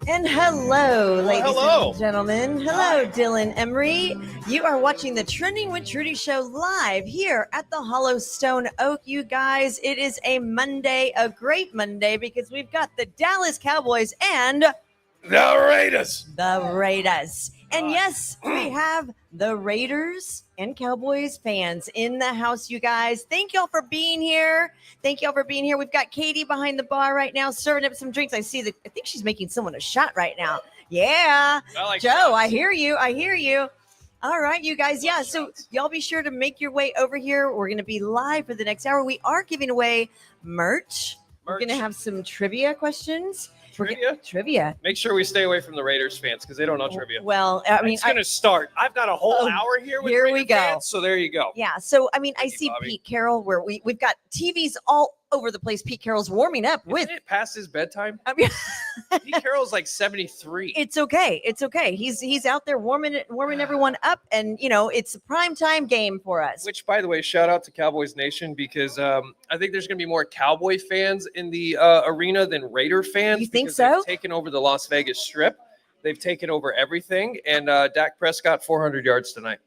And hello, ladies hello. and gentlemen. Hello, Dylan Emery. You are watching the Trending with Trudy show live here at the Hollow Stone Oak. You guys, it is a Monday, a great Monday, because we've got the Dallas Cowboys and The Raiders. And yes, we have the Raiders and Cowboys fans in the house, you guys. Thank y'all for being here. We've got Katie behind the bar right now serving up some drinks. I think she's making someone a shot right now. Yeah. Joe, shots. I hear you. All right, you guys. Yeah, so y'all be sure to make your way over here. We're going to be live for the next hour. We are giving away merch. We're going to have some trivia questions. Trivia. Make sure we stay away from the Raiders fans because they don't know trivia. Well, I mean, it's going to start. I've got a whole hour here with here Raider we go. Fans, so there you go. Yeah. So, I mean, I see Bobby. Pete Carroll where we've got TVs all over the place. Pete Carroll's warming up Isn't it past his bedtime? I mean, Pete Carroll's like 73. It's okay. He's out there warming everyone up, and it's a prime time game for us. Which, by the way, shout out to Cowboys Nation because I think there's going to be more Cowboy fans in the arena than Raider fans. You think because so? They've taken over the Las Vegas Strip. They've taken over everything, and Dak Prescott 400 yards tonight.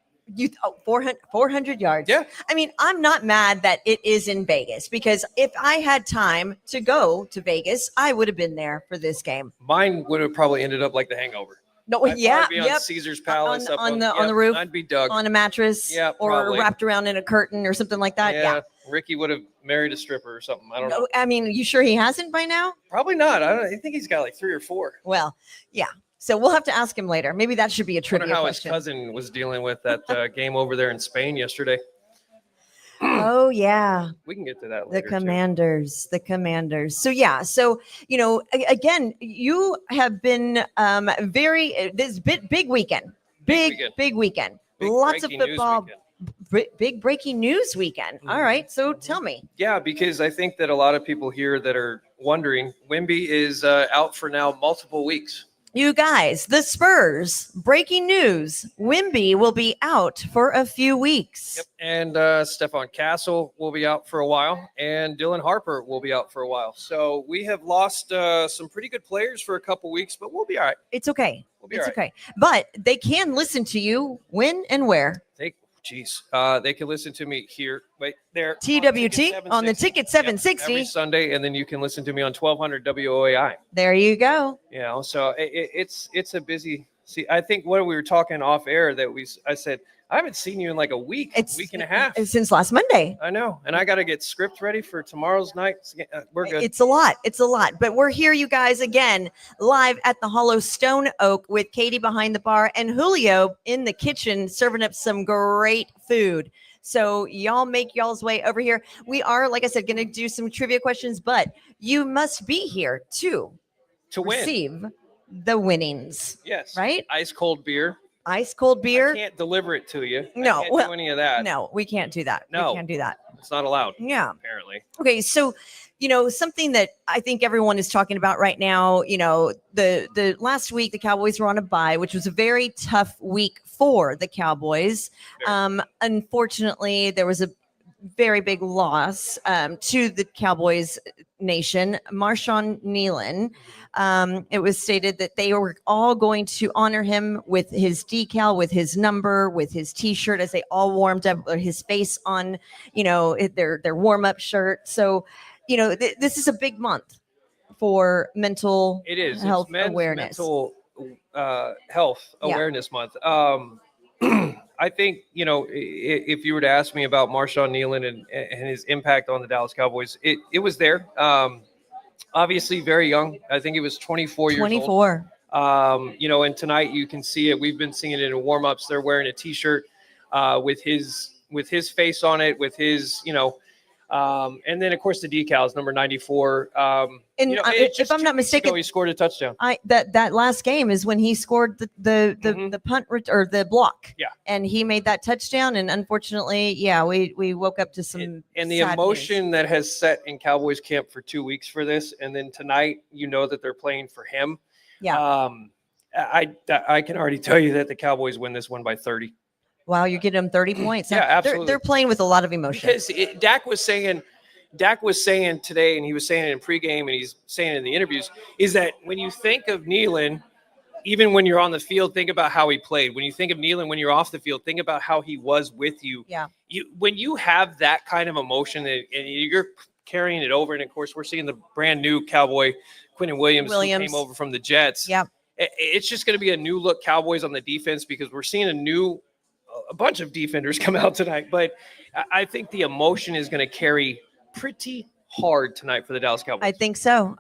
400 yards. Yeah. I mean, I'm not mad that it is in Vegas, because if I had time to go to Vegas, I would have been there for this game. Mine would have probably ended up like the Hangover. No, I'd yeah, probably be on Caesar's Palace on the roof, I'd be Doug on a mattress, Yeah, or probably. wrapped around in a curtain or something like that. Yeah. Ricky would have married a stripper or something. I don't know. I mean, you sure he hasn't by now? Probably not. I think he's got like 3 or 4. Well, yeah. So we'll have to ask him later. Maybe that should be a I trivia wonder how question. his cousin was dealing with that game over there in Spain yesterday. Oh yeah, We can get to that the later. commanders. So yeah, again, you have been this big weekend, big weekend. Big Lots of breaking news football, weekend. big breaking news weekend. All right, so tell me. Yeah, because I think that a lot of people here that are wondering, Wimby is out for now multiple weeks. You guys, the Spurs, breaking news. Wimby will be out for a few weeks. Yep. And Stephon Castle will be out for a while, and Dylan Harper will be out for a while. So we have lost some pretty good players for a couple weeks, but we'll be all right. It's okay. We'll be It's all right. okay. But they can listen to you when and where. They can listen to me here, right there. TwT on the Ticket 760. Every Sunday, and then you can listen to me on 1200 WOAI. There you go. So it's a busy. See, I think what we were talking off air I said I haven't seen you in like a week and a half since last Monday. I know, and I got to get script ready for tomorrow's night. We're good. It's a lot, but we're here, you guys, again live at the Hollow Stone Oak with Katie behind the bar and Julio in the kitchen serving up some great food. So y'all make y'all's way over here. We are, like I said, going to do some trivia questions, but you must be here to win. Receive the winnings. Yes. Right? Ice cold beer. Ice cold beer. I can't deliver it to you. No. I can't do any of that. No, we can't do that. No. We can't do that. It's not allowed. Yeah. Apparently. Okay, so something that I think everyone is talking about right now, the last week the Cowboys were on a bye, which was a very tough week for the Cowboys. Unfortunately, there was a very big loss to the Cowboys nation. Marshawn Nealon. It was stated that they were all going to honor him with his decal, with his number, with his T-shirt, as they all warmed up, his face on, their warm-up shirt. So, this is a big month for mental health awareness. Mental health awareness month. I think, if you were to ask me about Marshawn Nealon and his impact on the Dallas Cowboys, it was there. Obviously very young. I think he was 24 years old. 24. And tonight you can see it. We've been seeing it in warm-ups. They're wearing a T-shirt with his face on it, with his, and then of course the decals, number 94. If I'm not mistaken, he scored a touchdown. That last game is when he scored the punt or the block. Yeah, and he made that touchdown. And unfortunately, we woke up to some and the emotion news that has set in Cowboys camp for 2 weeks for this, and then tonight that they're playing for him. Yeah, I can already tell you that the Cowboys win this one by 30. Wow, you're getting them 30 points. Yeah, absolutely. They're playing with a lot of emotion. Because Dak was saying, Dak was saying today, and he was saying it in pregame, and he's saying it in the interviews, is that when you think of Nealon, even when you're on the field, think about how he played. When you think of Nealon, when you're off the field, think about how he was with you. Yeah. When you have that kind of emotion and you're carrying it over, and of course, we're seeing the brand new Cowboy Quinnen Williams. Who came over from the Jets. Yeah. It's just going to be a new look Cowboys on the defense because we're seeing a bunch of defenders come out tonight. But I think the emotion is going to carry pretty hard tonight for the Dallas Cowboys. I think so.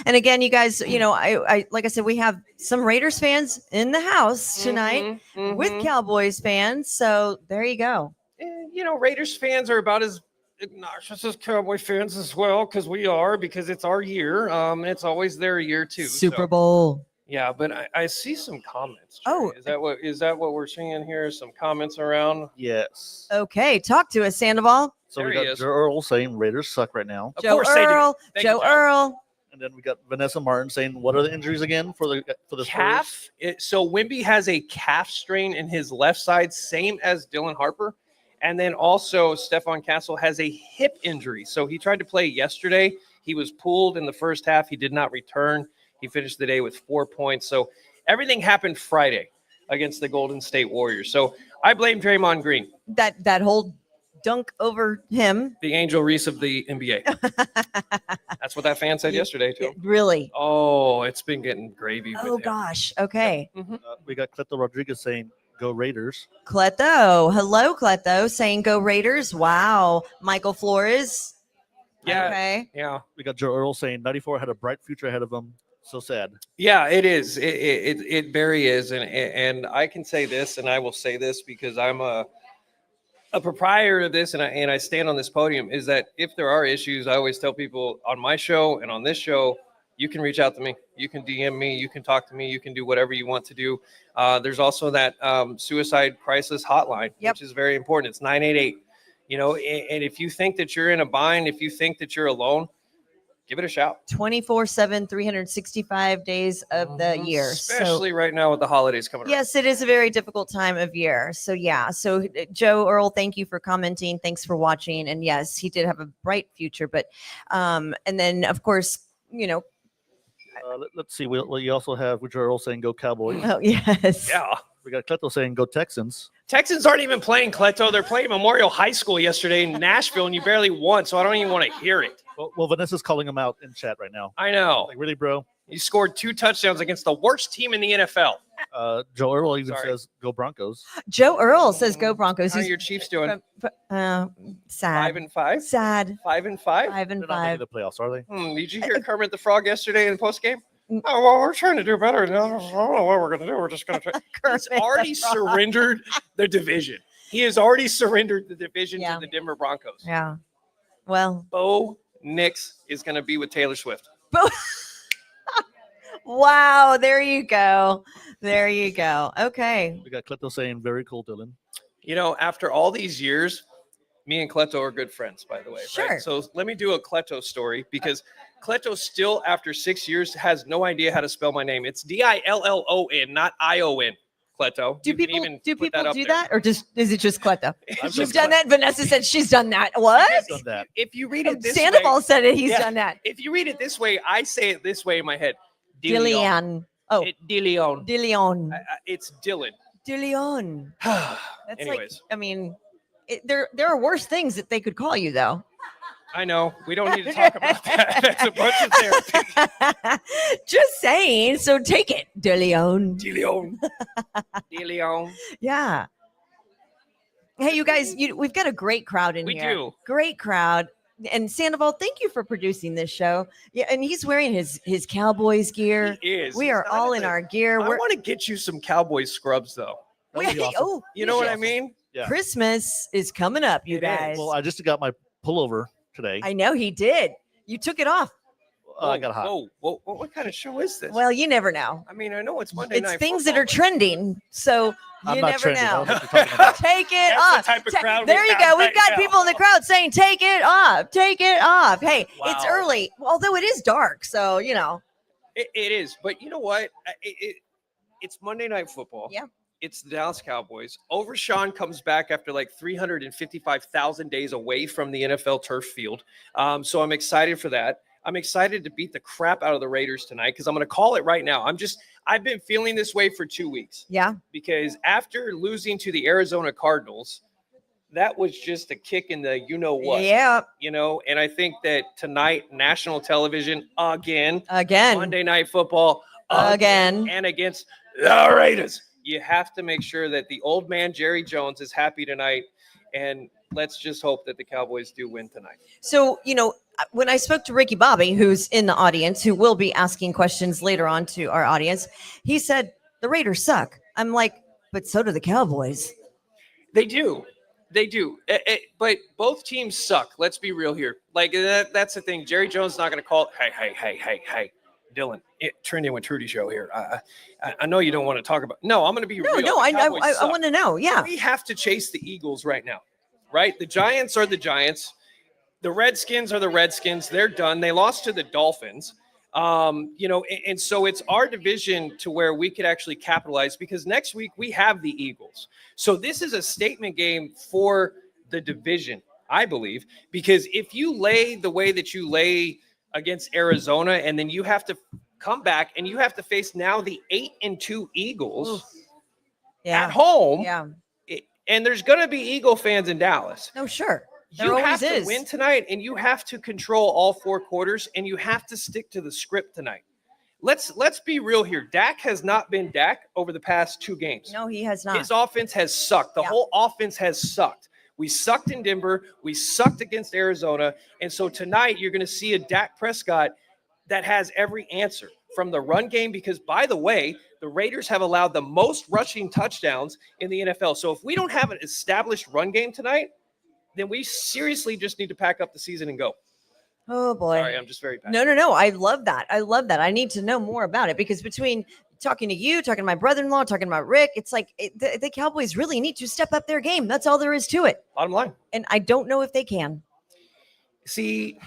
And again, you guys, I like I said, we have some Raiders fans in the house tonight with Cowboys fans. So there you go. And, Raiders fans are about as obnoxious as Cowboy fans as well, because it's our year. And it's always their year too. Super Bowl. Yeah, but I see some comments. Jerry. Oh, is that what we're seeing here? Some comments around? Yes. Okay, talk to us, Sandoval. So we got Joe Earl saying Raiders suck right now. Joe Earl. And then we got Vanessa Martin saying, "What are the injuries again for the calf?" So Wimby has a calf strain in his left side, same as Dylan Harper, and then also Stephon Castle has a hip injury. So he tried to play yesterday. He was pulled in the first half. He did not return. He finished the day with 4 points. So everything happened Friday against the Golden State Warriors. So I blame Draymond Green. That whole dunk over him. The Angel Reese of the NBA. That's what that fan said yesterday, too. Really? Oh, it's been getting gravy with him. Gosh. Okay. Yeah. We got Cleto Rodriguez saying, "Go Raiders." Cleto. Hello, Cleto. Saying go Raiders. Wow. Michael Flores. Yeah. Okay. Yeah. We got Joe Earl saying 94 had a bright future ahead of him. So sad. Yeah, it is. It very is. And I can say this, and I will say this because I'm a proprietor of this, and I stand on this podium, is that if there are issues, I always tell people on my show and on this show, you can reach out to me. You can DM me. You can talk to me. You can do whatever you want to do. There's also that suicide crisis hotline, which is very important. It's 988. And if you think that you're in a bind, if you think that you're alone, give it a shout. 24/7, 365 days of the year. Especially right now with the holidays coming up. Yes, it is a very difficult time of year. So, yeah. So, Joe Earl, thank you for commenting. Thanks for watching. And yes, he did have a bright future. But, and then, of course, let's see. We also have Joe Earl saying, "Go Cowboys." Oh, yes. Yeah. We got Cleto saying, "Go Texans." Texans aren't even playing, Cleto. They're playing Memorial High School yesterday in Nashville, and you barely won, so I don't even want to hear it. Well, Vanessa's calling him out in chat right now. I know. Like, really, bro? He scored 2 touchdowns against the worst team in the NFL. Joe Earl even says, "Go Broncos." Joe Earl says, "Go Broncos." How are your Chiefs doing? Sad. 5-5? Sad. 5-5? 5-5. They're not making the playoffs, are they? Did you hear Kermit the Frog yesterday in the postgame? Oh, well, we're trying to do better. I don't know what we're going to do. We're just going to try. He's already surrendered the division. He has already surrendered the division to the Denver Broncos. Yeah. Well. Bo Nix is going to be with Taylor Swift. Wow. There you go. There you go. Okay. We got Cleto saying, "Very cool, Dylan." After all these years, me and Cleto are good friends, by the way. Sure. Right? So let me do a Cleto story because Cleto still, after 6 years, has no idea how to spell my name. It's Dillon, not Ion. Cleto. Do people do that, or is it just Cleto? I've She's done that. Vanessa said she's done that. What? I've done that. If you read it this Sandoval way, said it. He's done that. If you read it this way, I say it this way in my head. Dillion. Oh, Dillion. Dillion. It's Dylan. Dillion. That's Anyways. There are worse things that they could call you, though. I know. We don't need to talk about that. That's a bunch of therapy. Just saying. So take it, Dillion. Dillion. Yeah. Hey, you guys, we've got a great crowd in here. We do. Great crowd. And Sandoval, thank you for producing this show. Yeah, and he's wearing his Cowboys gear. He is. We are all in our gear. I want to get you some Cowboys scrubs, though. Awesome. You know what I mean? Yeah. Christmas is coming up, you guys. Well, I just got my pullover today. I know he did. You took it off. I got hot. Whoa. What kind of show is this? Well, you never know. I mean, I know it's Monday night. It's things football, that are trending. So you never know. Take it That's off. the type of crowd There we you have go. We've right got now. people in the crowd saying, "Take it off. Take it off." Hey, it's Wow. early, although it is dark. So, It is. But you know what? It's Monday Night Football. Yeah. It's the Dallas Cowboys. Overshawn comes back after like 355,000 days away from the NFL turf field. So I'm excited for that. I'm excited to beat the crap out of the Raiders tonight because I'm going to call it right now. I've been feeling this way for 2 weeks. Yeah. Because after losing to the Arizona Cardinals, that was just a kick in the you-know-what. Yeah. And I think that tonight, national television again, Again. Monday Night Football Again. and against the Raiders. You have to make sure that the old man, Jerry Jones, is happy tonight. And let's just hope that the Cowboys do win tonight. So, when I spoke to Ricky Bobby, who's in the audience, who will be asking questions later on to our audience, he said, the Raiders suck. I'm like, but so do the Cowboys. They do. But both teams suck. Let's be real here. Like, that's the thing. Jerry Jones is not going to call it, hey, Dylan, Trinity and TwT show here. I know you don't want to talk about. No, I'm going to be real. No, I want to know. Yeah. We have to chase the Eagles right now, right? The Giants are the Giants. The Redskins are the Redskins. They're done. They lost to the Dolphins. And so it's our division to where we could actually capitalize because next week we have the Eagles. So this is a statement game for the division, I believe, because if you lay the way that you lay against Arizona and then you have to come back and you have to face now the 8-2 Eagles at home. Yeah. And there's going to be Eagle fans in Dallas. No, sure. You have to win tonight, and you have to control all 4 quarters, and you have to stick to the script tonight. Let's be real here. Dak has not been Dak over the past 2 games. No, he has not. His offense has sucked. The whole offense has sucked. We sucked in Denver. We sucked against Arizona. And so tonight you're going to see a Dak Prescott that has every answer from the run game because, by the way, the Raiders have allowed the most rushing touchdowns in the NFL. So if we don't have an established run game tonight, then we seriously just need to pack up the season and go. Oh, boy. Sorry, I'm just very passionate. No. I love that. I need to know more about it because between talking to you, talking to my brother-in-law, talking about Rick, it's like the Cowboys really need to step up their game. That's all there is to it. Bottom line. And I don't know if they can. See,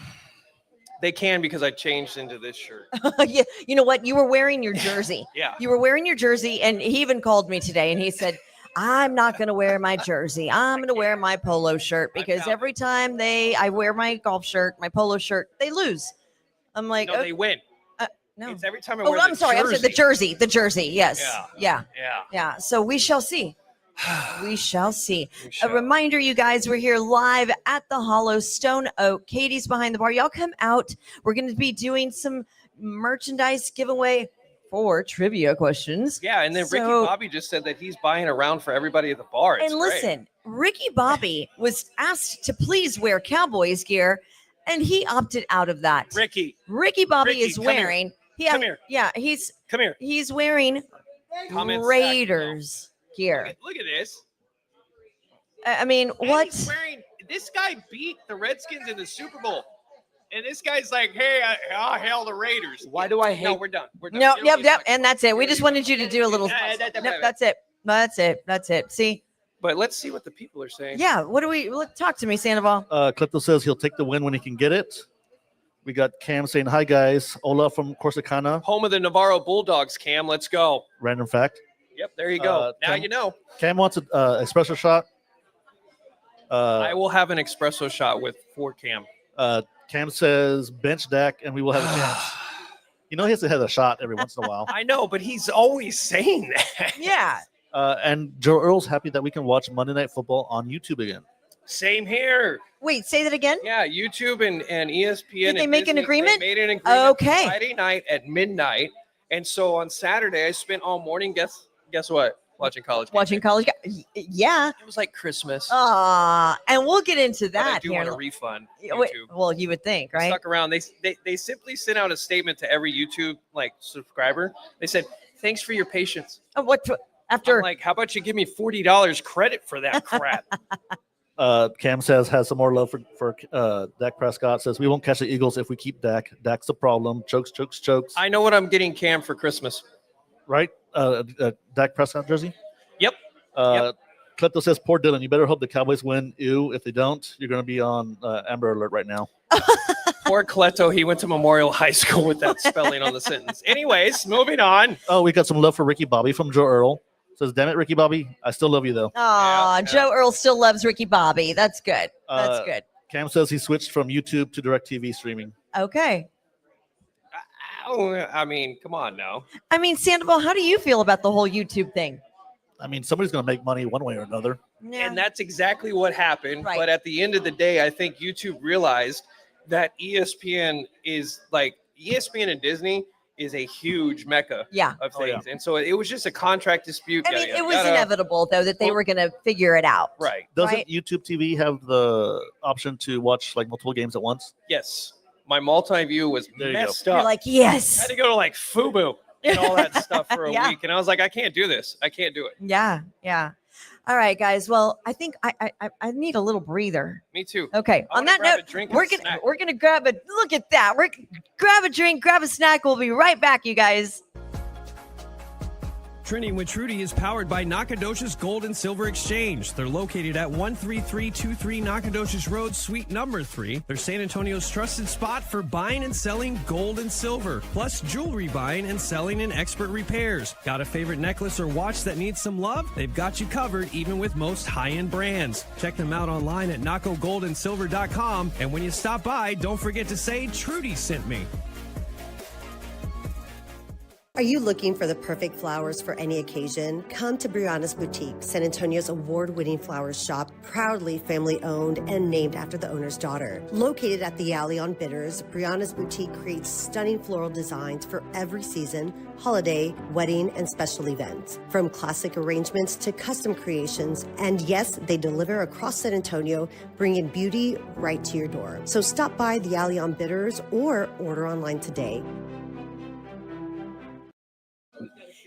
they can because I changed into this shirt. Yeah. You know what? You were wearing your jersey. Yeah. You were wearing your jersey, and he even called me today, and he said, I'm not going to wear my jersey. I'm going to wear my polo shirt because every time I wear my golf shirt, my polo shirt, they lose. I'm like, no, they win. No, it's every time I wear I'm sorry. I'm sorry. The jersey. Yes. Yeah. So we shall see. We shall see. A reminder, you guys, we're here live at the Hollow Stone Oak. Katie's behind the bar. Y'all come out. We're going to be doing some merchandise giveaway for trivia questions. Yeah, and then Ricky Bobby just said that he's buying a round for everybody at the bar. It's listen, Ricky Bobby was asked to please wear Cowboys gear, and he opted out of that. Ricky Bobby is wearing. Come here. Yeah, come here. He's wearing Raiders gear. Look at this. I mean, what? He's wearing. This guy beat the Redskins in the Super Bowl. And this guy's like, hey, hell, the Raiders. Why do I hate? No, we're done. No, yep. And that's it. We just wanted you to do a little. That's it. See? But let's see what the people are saying. Yeah. Talk to me, Sandoval. Clipto says he'll take the win when he can get it. We got Cam saying, hi, guys. Ola from Corsicana. Home of the Navarro Bulldogs, Cam. Let's go. Random fact. Yep, there you go. Now you know. Cam wants an espresso shot. I will have an espresso shot with 4 Cam. Cam says bench Dak, and we will have a chance. He has to have a shot every once in a while. I know, but he's always saying that. Yeah. And Joe Earl's happy that we can watch Monday Night Football on YouTube again. Same here. Wait, say that again? Yeah, YouTube and ESPN. Did they make an agreement? They made an agreement okay. Friday night at midnight. And so on Saturday, I spent all morning, guess what? Watching college. Yeah. It was like Christmas. And we'll get into that. But I do want a refund. YouTube. Well, you would think, right? Stuck around. They simply sent out a statement to every YouTube subscriber. They said, "Thanks for your patience." After I'm like, how about you give me $40 credit for that crap? Cam says has some more love for Dak Prescott. Says we won't catch the Eagles if we keep Dak. Dak's the problem. Chokes. I know what I'm getting Cam for Christmas. Right? Dak Prescott jersey? Yep. Clipto says, poor Dylan, you better hope the Cowboys win. Ew, if they don't, you're going to be on Amber Alert right now. Poor Cleto, he went to Memorial High School with that spelling on the sentence. Anyways, moving on. Oh, we got some love for Ricky Bobby from Joe Earl. Says, damn it, Ricky Bobby. I still love you, though. Oh, Joe Earl still loves Ricky Bobby. That's good. That's good. Cam says he switched from YouTube to DirecTV streaming. Okay. I mean, come on now. I mean, Sandoval, how do you feel about the whole YouTube thing? I mean, somebody's going to make money one way or another. Yeah. And that's exactly what happened. Right. But at the end of the day, I think YouTube realized that ESPN and Disney is a huge mecca of things. And so it was just a contract dispute. I mean, it was inevitable, though, that they were going to figure it out. Right. Doesn't YouTube TV have the option to watch like multiple games at once? Yes. My multi-view was messed up. You're like, yes. I had to go to like FUBU and all that stuff for a Yeah. week. And I was like, I can't do this. I can't do it. Yeah. Yeah. All right, guys. Well, I think I need a little breather. Me too. Okay. I On wanna that grab note, a drink and we're a gonna snack. we're gonna grab a look at that. We're grab a drink, grab a snack. We'll be right back, you guys. Trending with Trudy is powered by Nacogdoches Gold and Silver Exchange. They're located at 13323 Nacogdoches Road, Suite number 3. They're San Antonio's trusted spot for buying and selling gold and silver, plus jewelry buying and selling and expert repairs. Got a favorite necklace or watch that needs some love? They've got you covered, even with most high-end brands. Check them out online at NacoGoldandSilver.com. And when you stop by, don't forget to say Trudy sent me. Are you looking for the perfect flowers for any occasion? Come to Brianna's Boutique, San Antonio's award-winning flowers shop, proudly family-owned and named after the owner's daughter. Located at the Alley on Bitters, Brianna's Boutique creates stunning floral designs for every season, holiday, wedding, and special events. From classic arrangements to custom creations, and yes, they deliver across San Antonio, bringing beauty right to your door. So stop by the Alley on Bitters or order online today.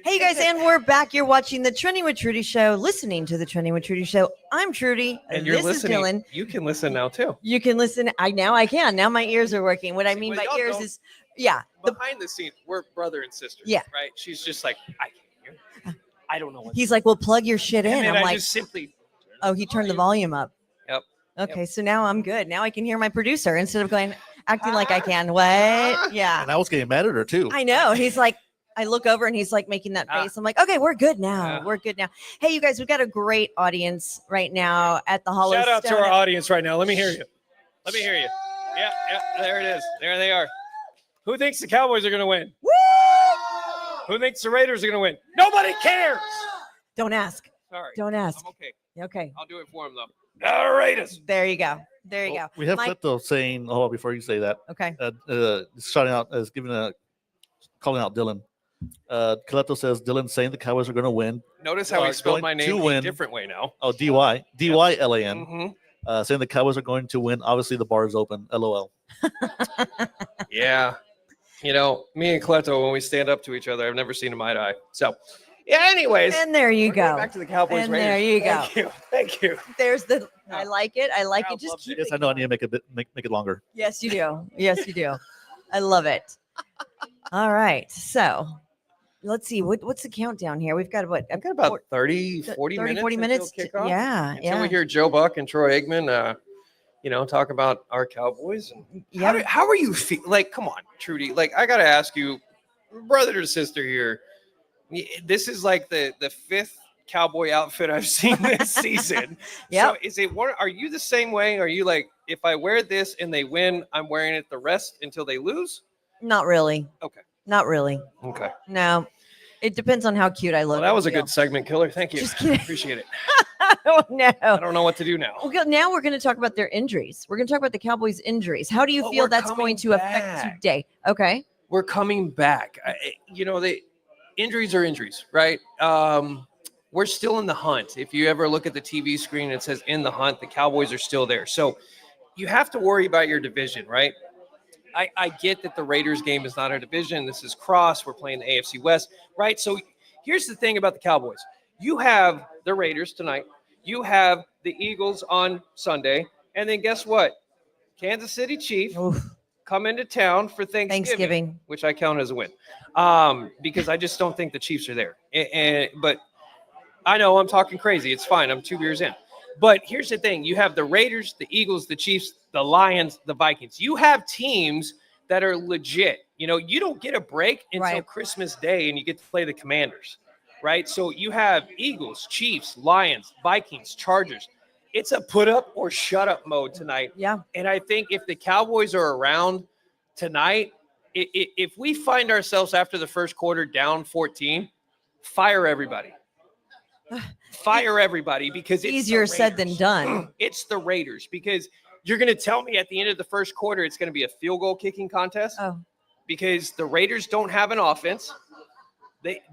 Hey, you guys, and we're back. You're watching the Trending with Trudy show, listening to the Trending with Trudy show. I'm Trudy. And you're this listening. is Dylan. You can listen now too. You can listen. I can. Now my ears are working. What I mean by Well, y'all ears don't- is, yeah. Behind the scenes, we're brother and sister. Yeah. Right. She's just like, I can't hear. I don't know what. He's like, well, plug your shit in. And then I'm I like, just simply. oh, he turned the volume up. Yep. Okay, so now I'm good. Now I can hear my producer instead of going acting like I can. What? Yeah. And I was getting mad at her, too. I know. He's like, I look over and he's like making that face. I'm like, okay, we're good now. Yeah. We're good now. Hey, you guys, we've got a great audience right now at the Hollow Shout out to Stone. our audience right now. Let me hear you. Let me hear you. Yeah, there it is. There they are. Who thinks the Cowboys are going to win? Woo! Who thinks the Raiders are going to win? Nobody cares. Don't ask. Sorry. Don't ask. I'm okay. Okay. I'll do it for him though. The Raiders. There you go. There you go. We have Mike- Clipto saying, hold on, before you say that, Okay. shouting out, calling out Dylan. Coletto says Dylan saying the Cowboys are going to win. Notice how he spelled going my to name a win. different way now. Oh, DYLAN. Mhm. Saying the Cowboys are going to win. Obviously, the bar is open. LOL. Yeah. You know, me and Cleto, when we stand up to each other, I've never seen him eye to eye. So, yeah, anyways. And there you we're going go. Back to the Cowboys. And Raiders. there you go. Thank you. Thank you. There's the. I like it. I like Crowd it. Just loves keep Yes, it I know. I going. need to make it make it longer. Yes, you do. Yes, you do. I love it. All right. So let's see. What's the countdown here? We've got what? I've got about 30, 40 30, minutes. 40 minutes. Until kickoff. Yeah. Until we hear Joe Buck and Troy Aikman, talk about our Cowboys. And Yeah. how are you feel? Like, come on, Trudy. Like, I got to ask you, brother to sister here. This is like the fifth Cowboy outfit I've seen this season. Yep. So is it one? Are you the same way? Are you like, if I wear this and they win, I'm wearing it the rest until they lose? Not really. Okay. Not really. Okay. No. It depends on how cute I look. Well, that was a I feel. good segment, Killer. Thank you. Just kidding. Appreciate it. Oh no. I don't know what to do now. Well, now we're going to talk about their injuries. We're going to talk about the Cowboys' injuries. How do you But feel we're that's coming going to affect back. today? Okay. We're coming back. The injuries are injuries, right? We're still in the hunt. If you ever look at the TV screen, it says in the hunt. The Cowboys are still there. So you have to worry about your division, right? I get that the Raiders game is not our division. This is cross. We're playing the AFC West, right? So here's the thing about the Cowboys. You have the Raiders tonight. You have the Eagles on Sunday. And then guess what? Kansas City Chiefs Oof. come into town for Thanksgiving, which I count as a win, because I just don't think the Chiefs are there. But I know I'm talking crazy. It's fine. I'm 2 beers in. But here's the thing. You have the Raiders, the Eagles, the Chiefs, the Lions, the Vikings. You have teams that are legit. You don't get a break until Right. Christmas Day and you get to play the Commanders, right? So you have Eagles, Chiefs, Lions, Vikings, Chargers. It's a put up or shut up mode tonight. Yeah. And I think if the Cowboys are around tonight, if we find ourselves after the first quarter down 14, fire everybody. Fire everybody, because it's Easier the said than Raiders. done. It's the Raiders, because you're going to tell me at the end of the first quarter it's going to be a field goal kicking contest, Oh, because the Raiders don't have an offense.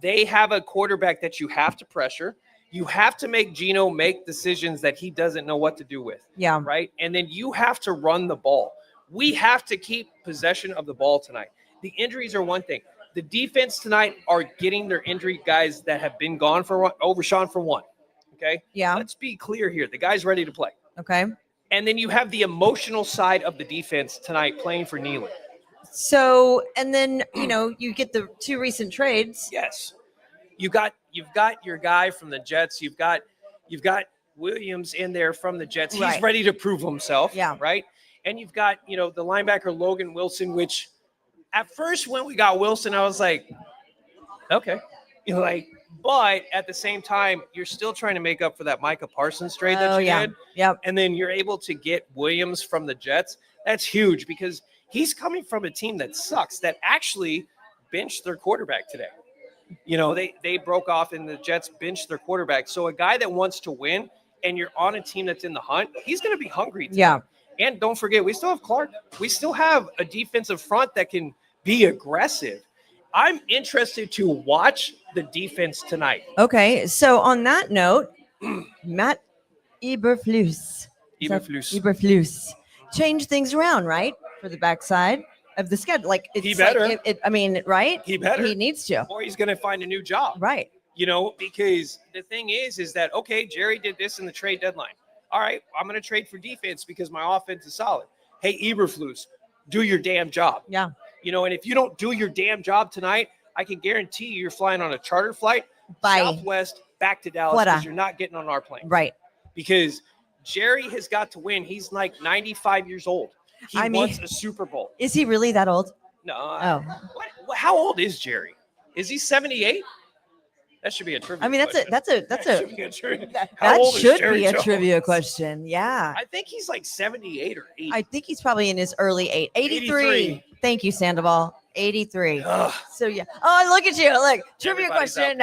They have a quarterback that you have to pressure. You have to make Geno make decisions that he doesn't know what to do with, yeah. right? And then you have to run the ball. We have to keep possession of the ball tonight. The injuries are one thing. The defense tonight are getting their injury guys that have been gone for Overshawn for one. Okay. Yeah. Let's be clear here. The guy's ready to play. Okay. And then you have the emotional side of the defense tonight playing for Nealon. So, and then, you get the 2 recent trades. Yes. You've got your guy from the Jets. You've got Williams in there from the Jets. He's Right. ready to prove himself. Yeah. Right. And you've got, the linebacker Logan Wilson, which at first when we got Wilson, I was like, okay. But at the same time, you're still trying to make up for that Micah Parsons trade that you did. Yep. And then you're able to get Williams from the Jets. That's huge, because he's coming from a team that sucks, that actually benched their quarterback today. They broke off and the Jets benched their quarterback. So a guy that wants to win and you're on a team that's in the hunt, he's going to be hungry today. Yeah. And don't forget, we still have Clark. We still have a defensive front that can be aggressive. I'm interested to watch the defense tonight. Okay. So on that note, Matt Eberflus. Eberflus. Change things around, right? For the backside of the schedule. Like, it's He better. Right? He better. He needs to. Or he's going to find a new job. Right. Because the thing is that, okay, Jerry did this in the trade deadline. All right, I'm going to trade for defense because my offense is solid. Hey, Eberflus, do your damn job. Yeah. And if you don't do your damn job tonight, I can guarantee you're flying on a charter flight Bye. Southwest back to Dallas, because you're not getting on our plane. Right. Because Jerry has got to win. He's like 95 years old. He wants a Super Bowl. Is he really that old? No. Oh. How old is Jerry? Is he 78? That should be a trivia. I mean, question. that should be a trivia. How that old is should Jerry be a Jones? trivia question. Yeah. I think he's like 78 or 80. I think he's probably in his early 83. Thank you, Sandoval. 83. Ugh. So yeah. Oh, look at you. Look, trivia Everybody's question.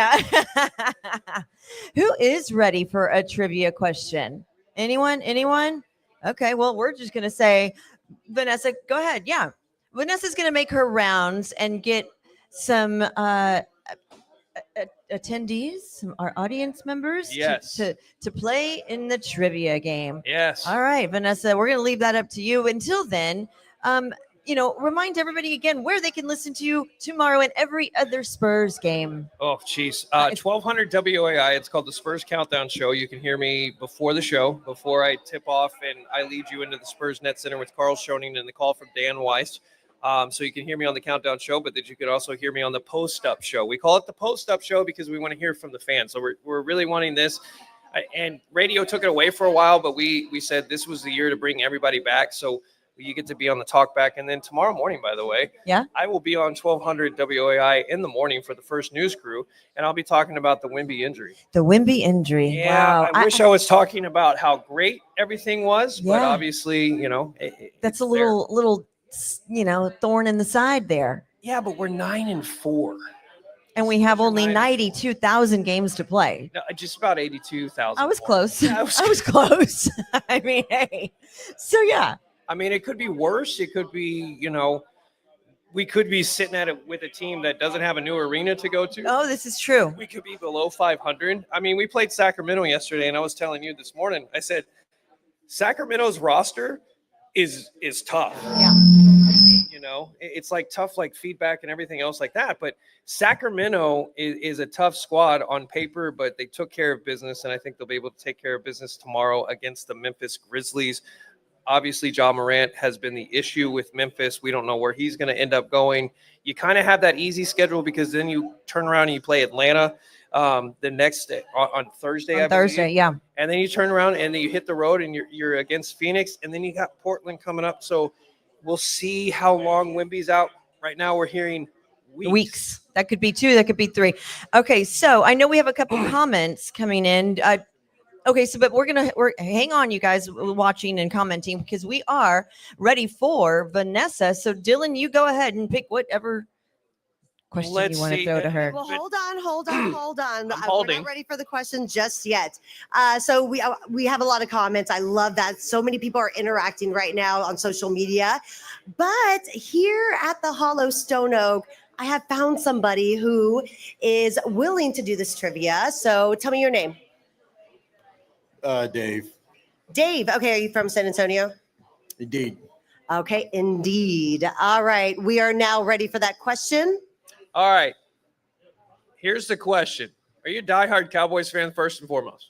Who is ready for a trivia question? Anyone? Okay. Well, we're just going to say, Vanessa, go ahead. Yeah. Vanessa's going to make her rounds and get some attendees, our audience members, Yes. to play in the trivia game. Yes. All right, Vanessa, we're going to leave that up to you. Until then, remind everybody again where they can listen to you tomorrow and every other Spurs game. Oh, geez. 1200 WAI. It's called the Spurs Countdown Show. You can hear me before the show, before I tip off and I lead you into the Spurs Net Center with Carl Schoening and the call from Dan Weiss. So you can hear me on the Countdown Show, but that you could also hear me on the Post Up Show. We call it the Post Up Show because we want to hear from the fans. So we're really wanting this. And radio took it away for a while, but we said this was the year to bring everybody back. So you get to be on the talk back. And then tomorrow morning, by the way, I will be on 1200 WAI in the morning for the first news crew. And I'll be talking about the Wemby injury. The Wemby injury. Yeah, Wow. I wish I was talking about how great everything was, but Yeah. obviously, That's it's a little, thorn in the side there. Yeah, but we're 9-4. And we have only 9. 92,000 games to play. No, just about 82,000. I was close. Yeah, I was close. I mean, hey. So, yeah. I mean, it could be worse. It could be, we could be sitting at it with a team that doesn't have a new arena to go to. Oh, this is true. We could be below 500. I mean, we played Sacramento yesterday, and I was telling you this morning, I said, Sacramento's roster is tough. Yeah. It's like tough, like feedback and everything else like that. But Sacramento is a tough squad on paper, but they took care of business, and I think they'll be able to take care of business tomorrow against the Memphis Grizzlies. Obviously, Ja Morant has been the issue with Memphis. We don't know where he's going to end up going. You kind of have that easy schedule because then you turn around and you play Atlanta the next day, on Thursday. On Thursday, yeah. And then you turn around and then you hit the road and you're against Phoenix, and then you got Portland coming up. So we'll see how long Wemby's out. Right now we're hearing Weeks. That could be 2. That could be 3. Okay, so I know we have a couple comments coming in. Okay, so but we're hang on, you guys watching and commenting, because we are ready for Vanessa. So Dylan, you go ahead and pick whatever question you want to throw to her. Well, hold on. I'm We're holding. not ready for the question just yet. So we have a lot of comments. I love that. So many people are interacting right now on social media. But here at the Hollow Stone Oak, I have found somebody who is willing to do this trivia. So tell me your name. Dave. Dave. Okay, are you from San Antonio? Indeed. Okay, indeed. All right, we are now ready for that question. All right. Here's the question. Are you a diehard Cowboys fan first and foremost?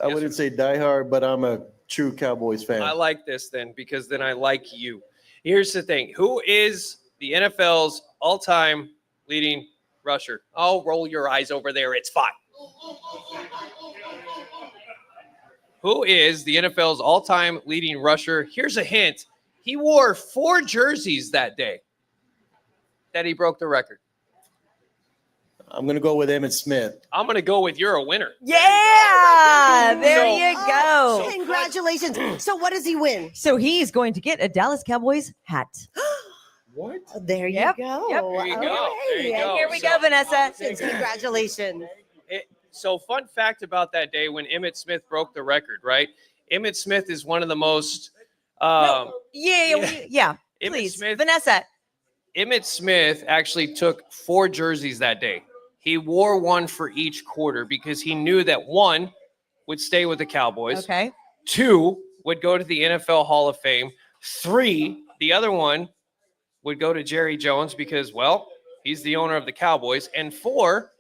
I wouldn't say diehard, but I'm a true Cowboys fan. I like this then, because then I like you. Here's the thing. Who is the NFL's all-time leading rusher? Oh, roll your eyes over there. It's fine. Who is the NFL's all-time leading rusher? Here's a hint. He wore 4 jerseys that day that he broke the record. I'm going to go with Emmitt Smith. I'm going to go with you're a winner. Yeah, there So- you go. Congratulations. So what does he win? So he's going to get a Dallas Cowboys hat. What? There you Yep, go. yep. There you go. Okay. There you go. Here we So- go, Vanessa. Congratulations. So fun fact about that day when Emmitt Smith broke the record, right? Emmitt Smith is one of the most Yeah, Emmitt please. Smith- Vanessa. Emmitt Smith actually took 4 jerseys that day. He wore one for each quarter because he knew that 1 would stay with the Cowboys, Okay. 2 would go to the NFL Hall of Fame, 3, the other one would go to Jerry Jones because, well, he's the owner of the Cowboys, and 4,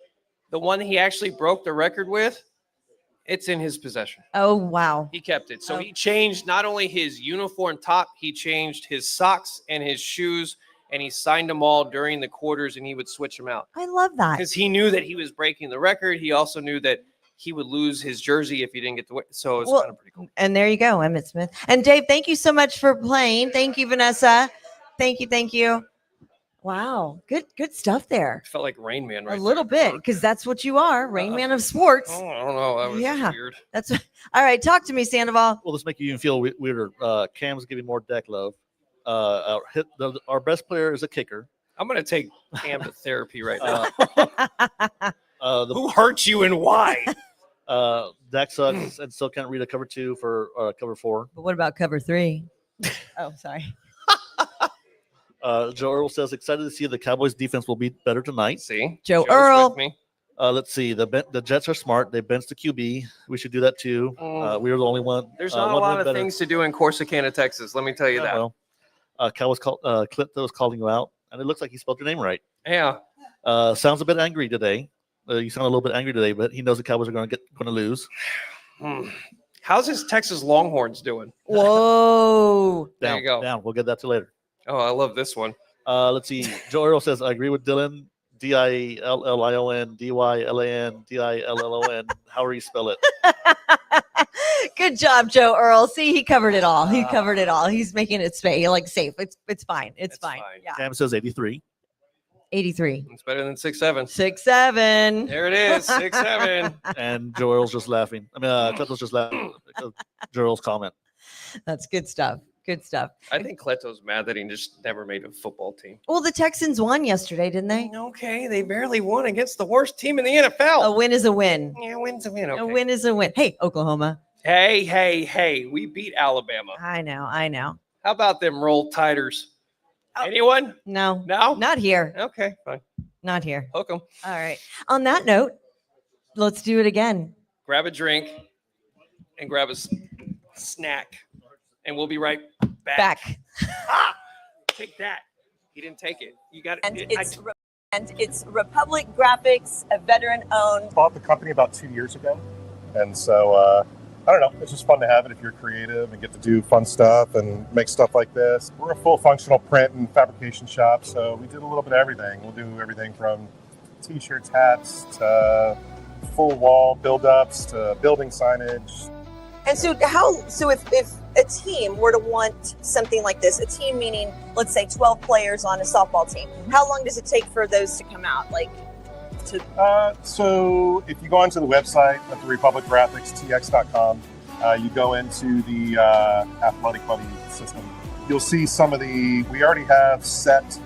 the one he actually broke the record with, it's in his possession. Oh, wow. He kept it. So Oh. he changed not only his uniform top, he changed his socks and his shoes, and he signed them all during the quarters, and he would switch them out I love that. because he knew that he was breaking the record. He also knew that he would lose his jersey if he didn't get to win. So it's Well, kind of pretty cool. And there you go, Emmitt Smith. And Dave, thank you so much for playing. Thank you, Vanessa. Thank you. Wow. Good stuff there. It felt like Rain Man right A little bit, because that's what you are, Rain Man of sports. Oh, I don't know. That was Yeah. weird. That's all right. Talk to me, Sandoval. Will this make you even feel weirder? Cam's giving more deck love. Our best player is a kicker. I'm going to take Cam to therapy right now. Who The hurt you and why? Dak sucks and still can't read a cover 2 for cover 4. But what about cover 3? Oh, sorry. Joe Earl says excited to see the Cowboys defense will be better tonight. See? Joe Joe's Earl. with me. Let's see. The Jets are smart. They benched the QB. We should do that too. We were the only one. There's not a one lot win of better. things to do in Corsicana, Texas. Let me tell you that. Well, Cowboys Clint was calling you out, and it looks like he spelled your name right. Yeah. Sounds a bit angry today. You sound a little bit angry today, but he knows the Cowboys are going to lose. How's his Texas Longhorns doing? Whoa. There Down, you go. down. We'll get that to later. Oh, I love this one. Let's see. Joe Earl says I agree with Dylan. DILLION DYLAN DILLON. However you spell it. Good job, Joe Earl. See, he covered it all. He covered it all. He's making it safe. It's fine. It's fine. Yeah. Cam says 83. 83. It's better than 6'7". 6'7". There it is, 6'7". And Joe Earl's just laughing. I mean, Clint's just laughing because Joe Earl's comment. That's good stuff. Good stuff. I think Cleto's mad that he just never made a football team. Well, the Texans won yesterday, didn't they? Okay, they barely won against the worst team in the NFL. A win is a win. Yeah, win's a win. Okay. A win is a win. Hey, Oklahoma. Hey, we beat Alabama. I know. How about them Roll Tiders? Oh. Anyone? No, No? not here. Okay, fine. Not here. Hook 'em. All right. On that note, let's do it again. Grab a drink and grab a snack, and we'll be right back. Ah, take that. He didn't take it. You got it. And it's Republic Graphics, a veteran-owned. Bought the company about 2 years ago, and so I don't know. It's just fun to have it if you're creative and get to do fun stuff and make stuff like this. We're a full functional print and fabrication shop, so we did a little bit of everything. We'll do everything from t-shirts, hats, to full wall build-ups, to building signage. And so if a team were to want something like this, a team meaning, let's say 12 players on a softball team, how long does it take for those to come out? So if you go onto the website at the Republic Graphics, tx.com, you go into the Athletic Buddy system. You'll see some of we already have set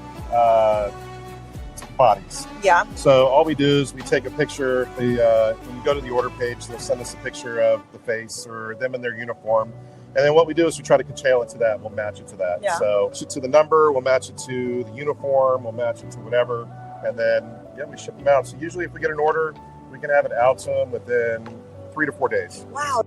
bodies. Yeah. So all we do is we take a picture. When you go to the order page, they'll send us a picture of the face or them in their uniform. And then what we do is we try to curtail it to that. We'll match it to that. Yeah. So match it to the number, we'll match it to the uniform, we'll match it to whatever. And then, we ship them out. So usually if we get an order, we can have it out to them within 3 to 4 days. Wow.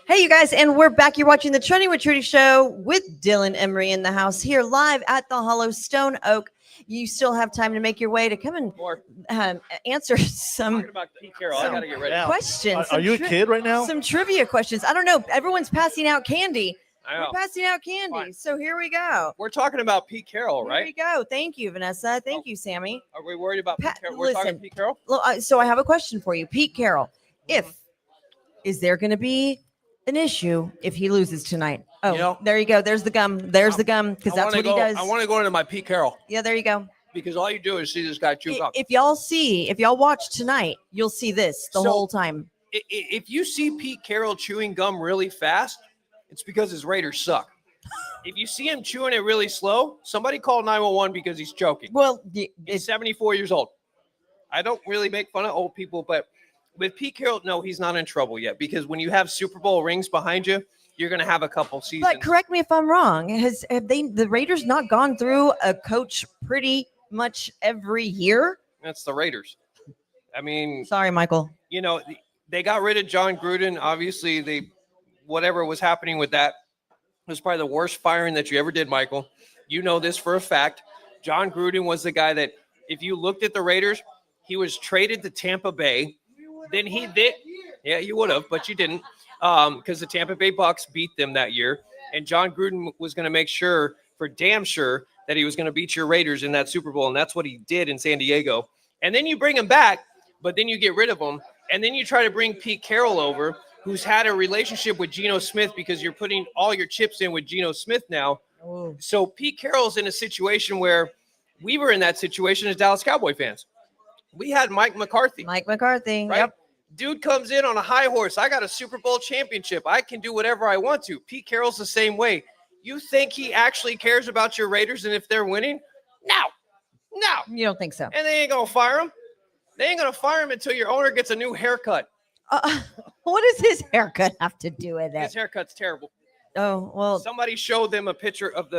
Hey, you guys, and we're back. You're watching the Trending with TwT show with Dylan Emery in the house here live at the Hollow Stone Oak. You still have time to make your way to come and answer some Talking about Pete Carroll, I got to get ready. questions. Are you a kid right now? Some trivia questions. I don't know. Everyone's passing out candy. I know. We're passing out candy. Fine. So here we go. We're talking about Pete Carroll, Here right? we go. Thank you, Vanessa. Thank you, Sammy. Are we worried about Pete Carroll? We're listen. talking Pete Carroll? So I have a question for you. Pete Carroll, is there going to be an issue if he loses tonight? Oh, there you go. There's the gum. There's the gum, because that's what he does. I want to go into my Pete Carroll Yeah, there you go. because all you do is see this guy chew gum. If y'all watch tonight, you'll see this the whole time. If you see Pete Carroll chewing gum really fast, it's because his Raiders suck. If you see him chewing it really slow, somebody call 911 because he's choking. Well, He's 74 years old. I don't really make fun of old people, but with Pete Carroll, no, he's not in trouble yet, because when you have Super Bowl rings behind you, you're going to have a couple seasons. But correct me if I'm wrong. Have the Raiders not gone through a coach pretty much every year? That's the Raiders. I mean, Sorry, Michael. They got rid of John Gruden. Obviously, whatever was happening with that was probably the worst firing that you ever did, Michael. You know this for a fact. John Gruden was the guy that, if you looked at the Raiders, he was traded to Tampa Bay. Then he did. Yeah, you would have, but you didn't, because the Tampa Bay Bucks beat them that year. And John Gruden was going to make sure, for damn sure, that he was going to beat your Raiders in that Super Bowl. And that's what he did in San Diego. And then you bring him back, but then you get rid of him. And then you try to bring Pete Carroll over, who's had a relationship with Geno Smith, because you're putting all your chips in with Geno Smith now. Oh. So Pete Carroll's in a situation where we were in that situation as Dallas Cowboy fans. We had Mike McCarthy. Mike McCarthy. Right? Yep. Dude comes in on a high horse. I got a Super Bowl championship. I can do whatever I want to. Pete Carroll's the same way. You think he actually cares about your Raiders and if they're winning? No. You don't think so? And they ain't going to fire him. They ain't going to fire him until your owner gets a new haircut. What does his haircut have to do with His it? haircut's terrible. Oh, well, Somebody showed them a picture of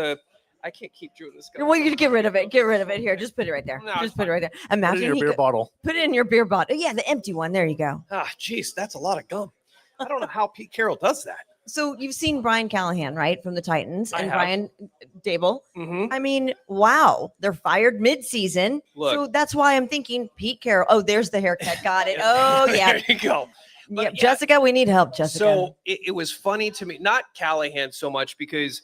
I can't keep doing this. well, you get rid of it. Get rid of it. Here, just put it right there. No, Just it's put it right there. Put Imagine it in your he beer could- bottle. Put it in your beer bottle. Yeah, the empty one. There you go. Jeez, that's a lot of gum. I don't know how Pete Carroll does that. So you've seen Brian Callahan, right, from the Titans, I and have. Brian Dable. Mm-hmm. I mean, wow, they're fired mid-season. Look. So that's why I'm thinking Pete Carroll. Oh, there's the haircut. Got it. Oh, yeah. There you go. But Yep. yeah. Jessica, we need help, Jessica. So it was funny to me, not Callahan so much, because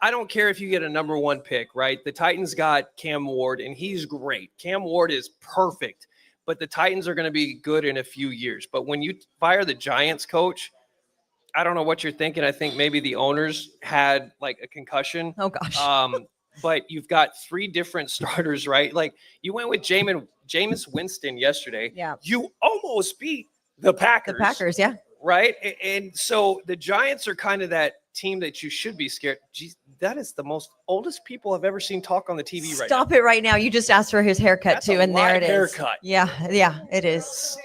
I don't care if you get a number one pick, right? The Titans got Cam Ward, and he's great. Cam Ward is perfect, but the Titans are going to be good in a few years. But when you fire the Giants coach, I don't know what you're thinking. I think maybe the owners had like a concussion. Oh, gosh. But you've got three different starters, right? Like you went with Jameis Winston yesterday. Yeah. You almost beat the Packers. The Packers, yeah. Right. And so the Giants are kind of that team that you should be scared. Geez, that is the most oldest people I've ever seen talk on the TV right now. Stop it right now. You just asked for his haircut, That's too, a and there it live is. haircut. Yeah, it is.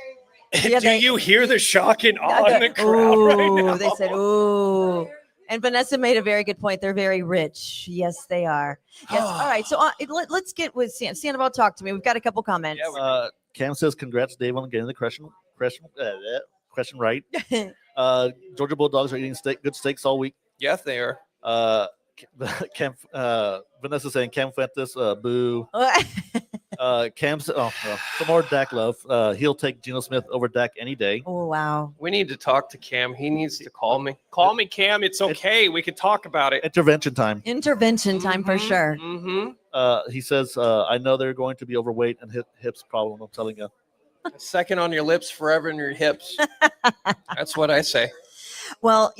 Yeah, Do you hear the shock and awe in the crowd right Ooh, now? they said, ooh. And Vanessa made a very good point. They're very rich. Yes, they are. Yes. All right. So let's get with Sandoval. Talk to me. We've got a couple comments. Yeah, Cam says, "Congrats, Dave, on getting the question right." Georgia Bulldogs are eating good steaks all week. Yes, they are. Vanessa saying Cam Fuentes, boo. Cam, some more Dak love. He'll take Geno Smith over Dak any day. Oh, wow. We need to talk to Cam. He needs to call me. Call me, Cam. It's okay. We can talk about it. Intervention time. Intervention time for sure. Mm-hmm. He says, I know they're going to be overweight and hips problem. I'm telling you. Second on your lips, forever in your hips. That's what I say. Well,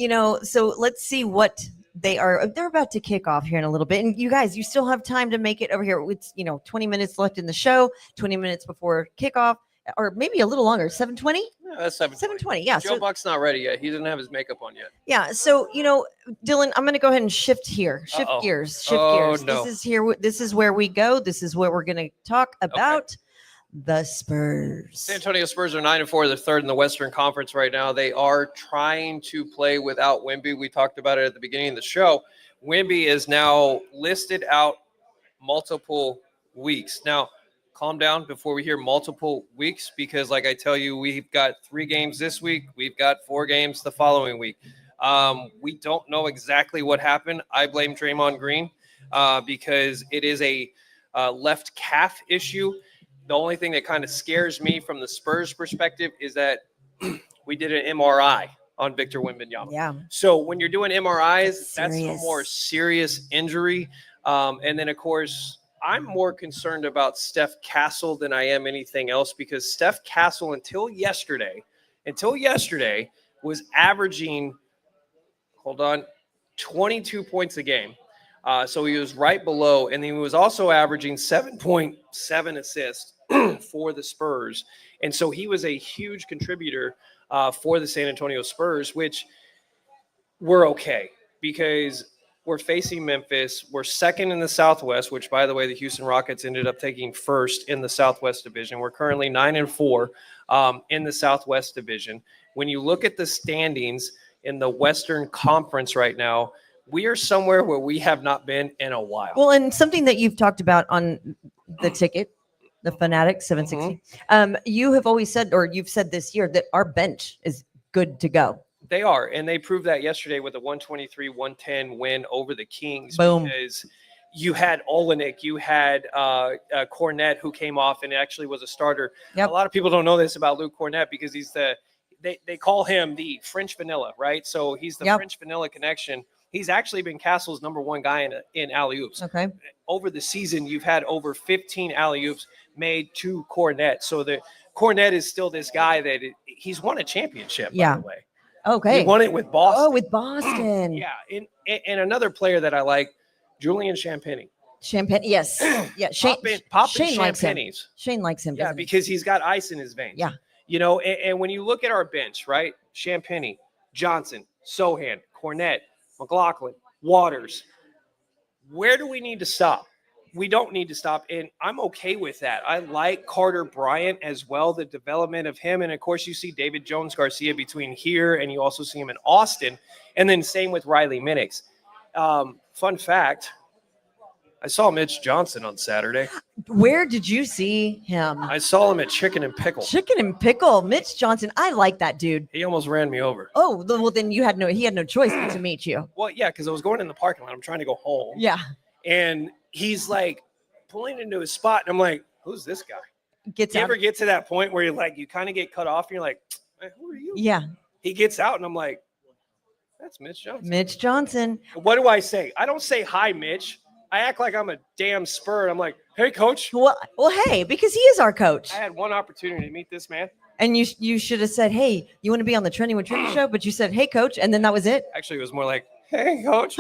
so let's see what they're about to kick off here in a little bit. And you guys, you still have time to make it over here. It's 20 minutes left in the show, 20 minutes before kickoff, or maybe a little longer, 7:20. Yeah, that's 7:20. Yeah. Joe Buck's not ready yet. He doesn't have his makeup on yet. Yeah. So, Dylan, I'm going to go ahead and shift gears. Uh-oh. Shift Oh, gears. no. This is where we go. This is where we're going to talk about the Spurs. San Antonio Spurs are 9-4. They're third in the Western Conference right now. They are trying to play without Wemby. We talked about it at the beginning of the show. Wemby is now listed out multiple weeks. Now, calm down before we hear multiple weeks, because like I tell you, we've got 3 games this week. We've got 4 games the following week. We don't know exactly what happened. I blame Draymond Green because it is a left calf issue. The only thing that kind of scares me from the Spurs perspective is that we did an MRI on Victor Wembanyama. Yeah. So when you're doing MRIs, that's a Serious. more serious injury. And then, of course, I'm more concerned about Steph Castle than I am anything else, because Steph Castle until yesterday was averaging, 22 points a game. So he was right below, and he was also averaging 7.7 assists for the Spurs. And so he was a huge contributor for the San Antonio Spurs, which we're okay because we're facing Memphis. We're second in the Southwest, which, by the way, the Houston Rockets ended up taking first in the Southwest Division. We're currently 9-4 in the Southwest Division. When you look at the standings in the Western Conference right now, we are somewhere where we have not been in a while. Well, and something that you've talked about on the ticket, the Fanatic 760, you have always said, or you've said this year, that our bench is good to go. They are, and they proved that yesterday with a 123-110 win over the Kings. Boom. Because you had Olenek, you had Cornette, who came off and actually was a starter. Yep. A lot of people don't know this about Luke Cornette because he's they call him the French vanilla, right? So he's the French vanilla connection. He's actually been Castle's number 1 guy in alley-oops. Okay. Over the season, you've had over 15 alley-oops made to Cornette. So the Cornette is still this guy that he's won a championship, by the way. Okay. He won it with Boston. Oh, with Boston. Yeah. And another player that I like, Julian Champagny. Champagne. Yes. Yeah. Popping Shane likes him. champagnes. Shane likes him. Yeah, doesn't he? because he's got ice in his veins. Yeah. And when you look at our bench, right? Champagny, Johnson, Sohan, Cornette, McLaughlin, Waters. Where do we need to stop? We don't need to stop, and I'm okay with that. I like Carter Bryant as well, the development of him. And, of course, you see David Jones-Garcia between here, and you also see him in Austin. And then same with Riley Minix. Fun fact, I saw Mitch Johnson on Saturday. Where did you see him? I saw him at Chicken and Pickle. Chicken and Pickle. Mitch Johnson. I like that dude. He almost ran me over. Oh, well, then he had no choice but to meet you. Well, yeah, because I was going in the parking lot. I'm trying to go home. Yeah. And he's like pulling into his spot. And I'm like, who's this guy? Gets You out. ever get to that point where you kind of get cut off and you're like, hey, who are you? Yeah. He gets out and I'm like, that's Mitch Johnson. Mitch Johnson. What do I say? I don't say hi, Mitch. I act like I'm a damn Spur. I'm like, hey, coach. Well, hey, because he is our coach. I had one opportunity to meet this man. And you should have said, hey, you want to be on the Trending with Trinity show? But you said, hey, coach. And then that was it. Actually, it was more like, hey, coach.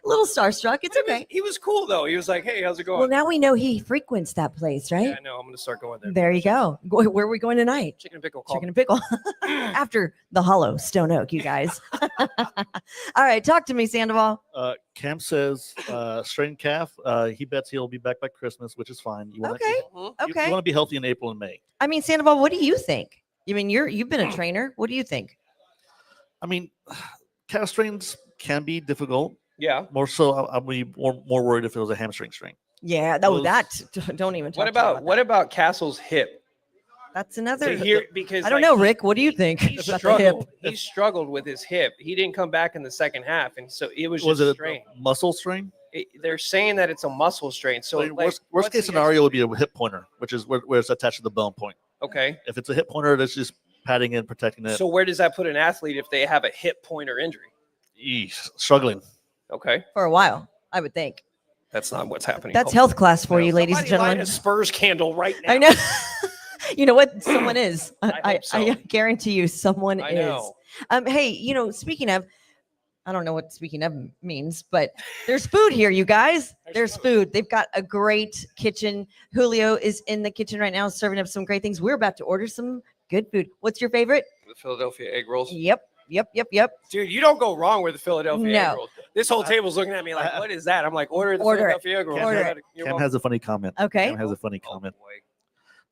A little starstruck. It's okay. He was cool, though. He was like, hey, how's it going? Well, now we know he frequents that place, right? Yeah, I know. I'm going to start going there. There you go. Where are we going tonight? Chicken and Pickle. Call Chicken and Pickle. After the Hollow Stone Oak, you guys. All right. Talk to me, Sandoval. Cam says strained calf. He bets he'll be back by Christmas, which is fine. You wanna, Okay. You Okay. want to be healthy in April and May. I mean, Sandoval, what do you think? I mean, you've been a trainer. What do you think? I mean, calf strains can be difficult. Yeah. More so, I'll be more worried if it was a hamstring strain. Yeah. Those- Don't even talk What about Castle's hip? That's another. Because I don't know, Rick. What do you think He about the hip? struggled. He struggled with his hip. He didn't come back in the second half, and so it was Was just it strained. a muscle strain? They're saying that it's a muscle strain. So, So like, worst case scenario would be a hip pointer, which is where it's attached to the bone point. Okay. If it's a hip pointer, that's just padding in, protecting it. So where does that put an athlete if they have a hip pointer injury? Struggling. Okay. For a while, I would think. That's not what's happening. That's health class for you, ladies and Somebody light gentlemen. a Spurs candle right now. I know. You know what? Someone is. I hope so. I guarantee you someone I is. know. Hey, speaking of, I don't know what speaking of means, but there's food here, you guys. There's food. They've got a great kitchen. Julio is in the kitchen right now serving up some great things. We're about to order some good food. What's your favorite? The Philadelphia egg rolls. Yep. Dude, you don't go wrong with the Philadelphia No. egg rolls. This whole table's looking at me like, what is that? I'm like, order the Order it. Philadelphia egg rolls. Order it. You're Cam welcome. has a funny comment. Okay. Cam has a funny Oh, comment. boy.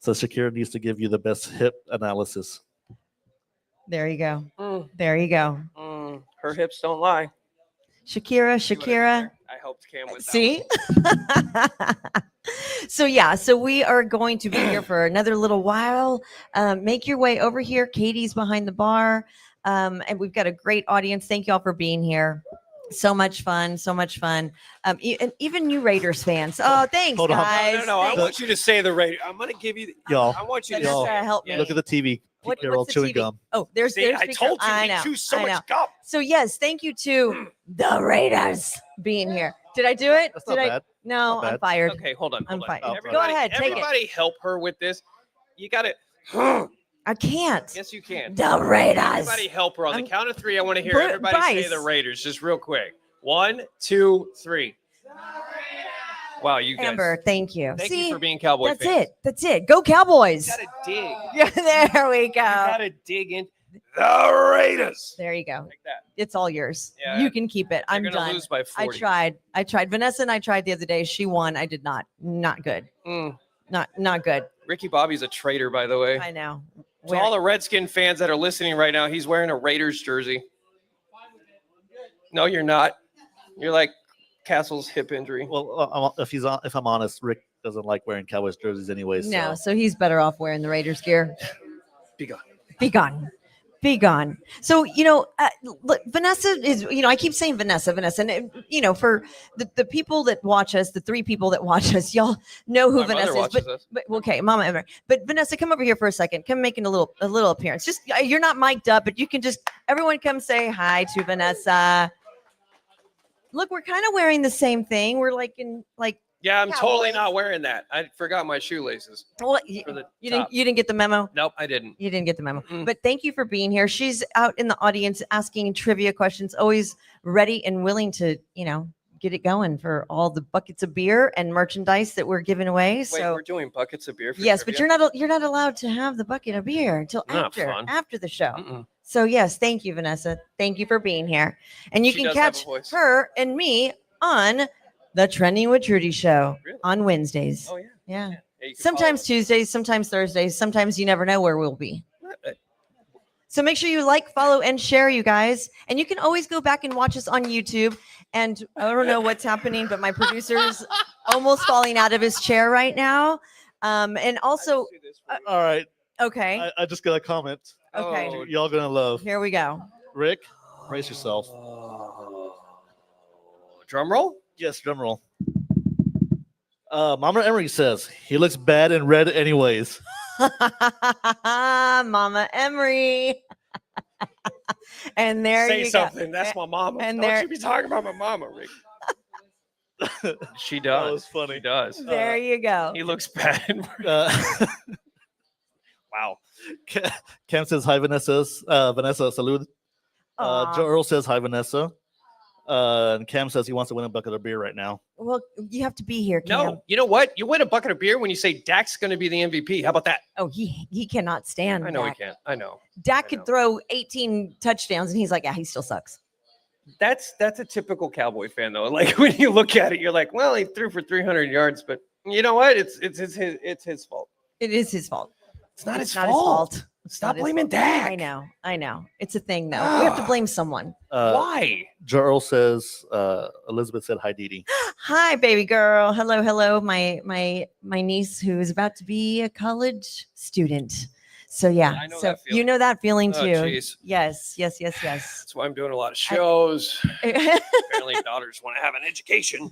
So Shakira needs to give you the best hip analysis. There you go. Mm, There you go. her hips don't lie. Shakira. See what I did there? I helped Cam with that one. See? So we are going to be here for another little while. Make your way over here. Katie's behind the bar. And we've got a great audience. Thank you all for being here. So much fun. And even new Raiders fans. Oh, thanks, Hold on. guys. No. I Thanks. want you to say the rate. I'm going to give you. Y'all, I want you to Vanessa, say it. help me. look at the TV. What- Carol what's the chewing TV? gum. Oh, there's See, I Speaker. told you I he know. chews so I know. much gum. So yes, thank you to the Raiders being here. Did I do it? That's not Did I? bad. No, Not I'm bad. fired. Okay, hold on. I'm hold on. fired. Oh, Everybody, Go ahead, take it. everybody help her with this. You got to. I can't. Yes, you can. The Raiders. Everybody help her on the I'm- count of three. I want to hear Bru- everybody say Bryce. the Raiders just real quick. 1, 2, 3. Wow, you guys. Amber, thank you. Thank See, you for being Cowboy that's fans. it. That's it. Go Cowboys. You gotta dig. Yeah, there we You go. gotta dig in the Raiders. There you go. Like that. It's all yours. Yeah. You can keep it. They're I'm gonna done. lose by 40. I tried. Vanessa and I tried the other day. She won. I did not. Not good. Not good. Ricky Bobby's a traitor, by the way. I know. To all the Redskin fans that are listening right now, he's wearing a Raiders jersey. No, you're not. You're like Castle's hip injury. Well, if I'm honest, Rick doesn't like wearing Cowboys jerseys anyways. No, So. so he's better off wearing the Raiders gear. Be gone. Be gone. Be gone. So, look, Vanessa is, I keep saying Vanessa. And, for the people that watch us, the 3 people that watch us, y'all know who My mother Vanessa is. watches us. But okay, Mama Emma. But Vanessa, come over here for a second. Come making a little appearance. Just, you're not mic'd up, but you can just, everyone come say hi to Vanessa. Look, we're kind of wearing the same thing. We're Yeah, I'm totally Cowboys. not wearing that. I forgot my shoelaces well, for the you top. didn't get the memo. Nope, I didn't. You didn't get the memo. Mm-mm. But thank you for being here. She's out in the audience asking trivia questions, always ready and willing to, get it going for all the buckets of beer and merchandise that we're giving away. Wait, So we're doing buckets of beer for yes, but trivia? you're not allowed to have the bucket of beer until Not fun. after the show. Mm-mm. So yes, thank you, Vanessa. Thank you for being here. And you She can does have a catch voice. her and me on the Trending with Trudy show Really? on Wednesdays. Oh, yeah. Yeah. Yeah, you can Sometimes follow Tuesdays, sometimes Thursdays, sometimes you never know where we'll be. us. So make sure you like, follow, and share, you guys. And you can always go back and watch us on YouTube. And I don't know what's happening, but my producer's almost falling out of his chair right now. And also, All right. okay, I just got a comment. okay, Oh, Y'all gonna love. here we go. Rick, brace yourself. Drum roll? Yes, drum roll. Mama Emery says he looks bad in red anyways. Mama Emery. And there Say you something. go. That's my mama. and Don't there- you be talking about my mama, Rick. She That does. was funny. She does. There you go. He looks bad. Wow. Cam says hi, Vanessa. Vanessa, salud. Aw. Joe Earl says hi, Vanessa. And Cam says he wants to win a bucket of beer right now. Well, you have to be here, Cam. No, you know what? You win a bucket of beer when you say Dak's going to be the MVP. How about that? Oh, he cannot stand. I know Dak. he can't. I know. Dak I could know. throw 18 touchdowns, and he's like, yeah, he still sucks. That's a typical Cowboy fan though. Like when you look at it, you're like, well, he threw for 300 yards, but you know what? It's his fault. It is his fault. It's not It's his not fault. his fault. It's Stop not his blaming fault. Dak. I know. It's a thing, though. We have to blame someone. Why? Joe Earl says Elizabeth said hi, Dee Dee. Hi, baby girl. Hello. My niece who is about to be a college student. So yeah, I know so that you feeling. know that feeling Oh, too. jeez. Yes. That's why I'm doing a lot of shows. Apparently, daughters want to have an education.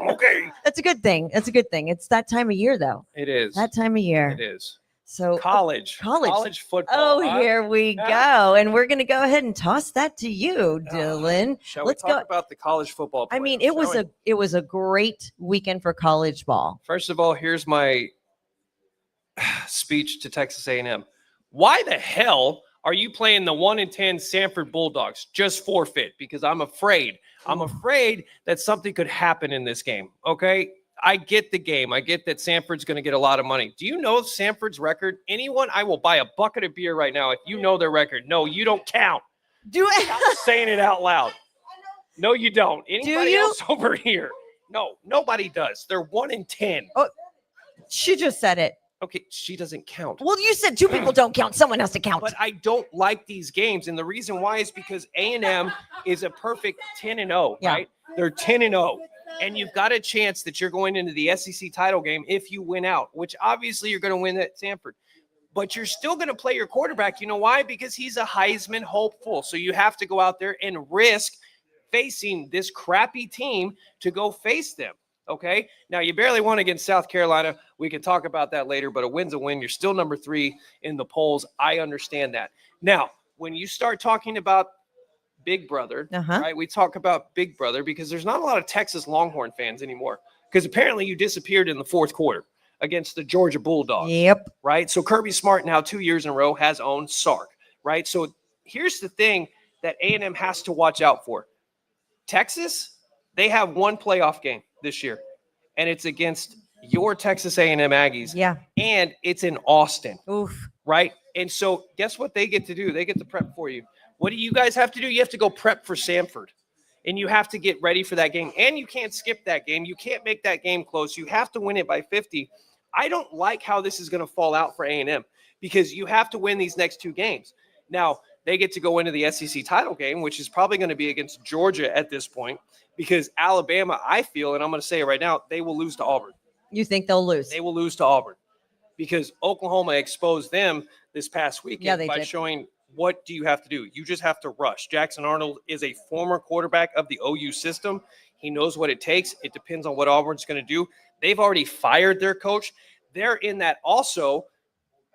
Okay. That's a good thing. It's that time of year, though. It is. That time of year. It is. So College football. Oh, huh? here we Yeah. go. And we're going to go ahead and toss that to you, Dylan. Shall Let's we talk go. about the college football? I mean, playoffs, shall we? it was a great weekend for college ball. First of all, here's my speech to Texas A&M. Why the hell are you playing the 1-10 Sanford Bulldogs? Just forfeit, because I'm afraid. I'm afraid that something could happen in this game. Okay, I get the game. I get that Sanford's going to get a lot of money. Do you know Sanford's record? Anyone? I will buy a bucket of beer right now if you know their record. No, you don't count. I'm saying it out loud. No, you don't. Anybody else over here? No, nobody does. They're 1-10. Oh, she just said it. Okay, she doesn't count. Well, you said two people don't count. Someone has to count. But I don't like these games, and the reason why is because A&M is a perfect 10-0, Yeah. right? They're 10-0, and you've got a chance that you're going into the SEC title game if you win out, which obviously you're going to win at Sanford. But you're still going to play your quarterback. You know why? Because he's a Heisman hopeful. So you have to go out there and risk facing this crappy team to go face them. Okay. Now you barely won against South Carolina. We can talk about that later, but a win's a win. You're still number 3 in the polls. I understand that. Now, when you start talking about Big Brother, right? We talk about Big Brother because there's not a lot of Texas Longhorn fans anymore because apparently you disappeared in the fourth quarter against the Georgia Bulldogs. Yep. Right. So Kirby Smart now 2 years in a row has owned Sark. Right. So here's the thing that A&M has to watch out for. Texas, they have one playoff game this year, and it's against your Texas A&M Aggies. Yeah. And it's in Austin. Oof. Right? And so guess what they get to do? They get to prep for you. What do you guys have to do? You have to go prep for Sanford, and you have to get ready for that game. And you can't skip that game. You can't make that game close. You have to win it by 50. I don't like how this is going to fall out for A&M because you have to win these next 2 games. Now, they get to go into the SEC title game, which is probably going to be against Georgia at this point because Alabama, I feel, and I'm going to say it right now, they will lose to Auburn. You think they'll lose? They will lose to Auburn because Oklahoma exposed them this past weekend by did. showing what do you have to do. You just have to rush. Jackson Arnold is a former quarterback of the OU system. He knows what it takes. It depends on what Auburn's going to do. They've already fired their coach. They're in that also.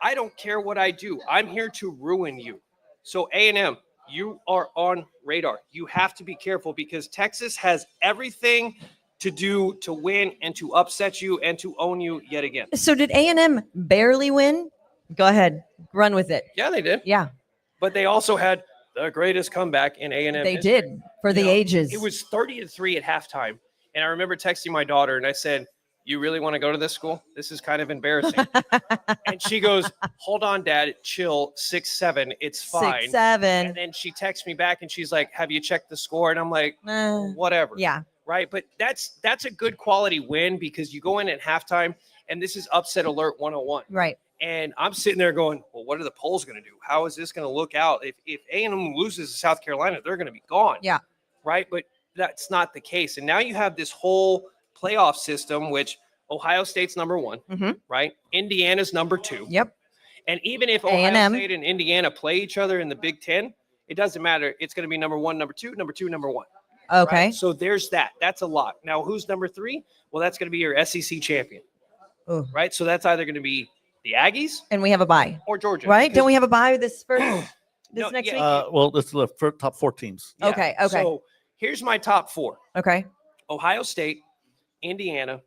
I don't care what I do. I'm here to ruin you. So A&M, you are on radar. You have to be careful because Texas has everything to do to win and to upset you and to own you yet again. So did A&M barely win? Go ahead. Run with it. Yeah, they did. Yeah. But they also had the greatest comeback in A&M. They history. did for the ages. It was 30-3 at halftime. And I remember texting my daughter and I said, you really want to go to this school? This is kind of embarrassing. And she goes, hold on, Dad, chill, 6-7, it's fine. 6-7. And then she texts me back and she's like, have you checked the score? And I'm like, whatever. Yeah. Right. But that's a good quality win because you go in at halftime and this is upset alert 101. Right. And I'm sitting there going, well, what are the polls going to do? How is this going to look out? If A&M loses to South Carolina, they're going to be gone. Yeah. Right. But that's not the case. And now you have this whole playoff system, which Ohio State's number 1, right? Indiana's number 2. Yep. And even if Ohio A&M. State and Indiana play each other in the Big Ten, it doesn't matter. It's going to be number 1, number 2, number 2, number 1. Okay. Right? So there's that. That's a lot. Now, who's number 3? Well, that's going to be your SEC champion. Ooh. Right? So that's either going to be the Aggies And we have a bye. or Georgia. Right? because- Don't we have a bye this first No, next yeah. week? Well, it's the top 4 teams. Yeah. Okay. So here's my top 4. Okay. Ohio State, Indiana,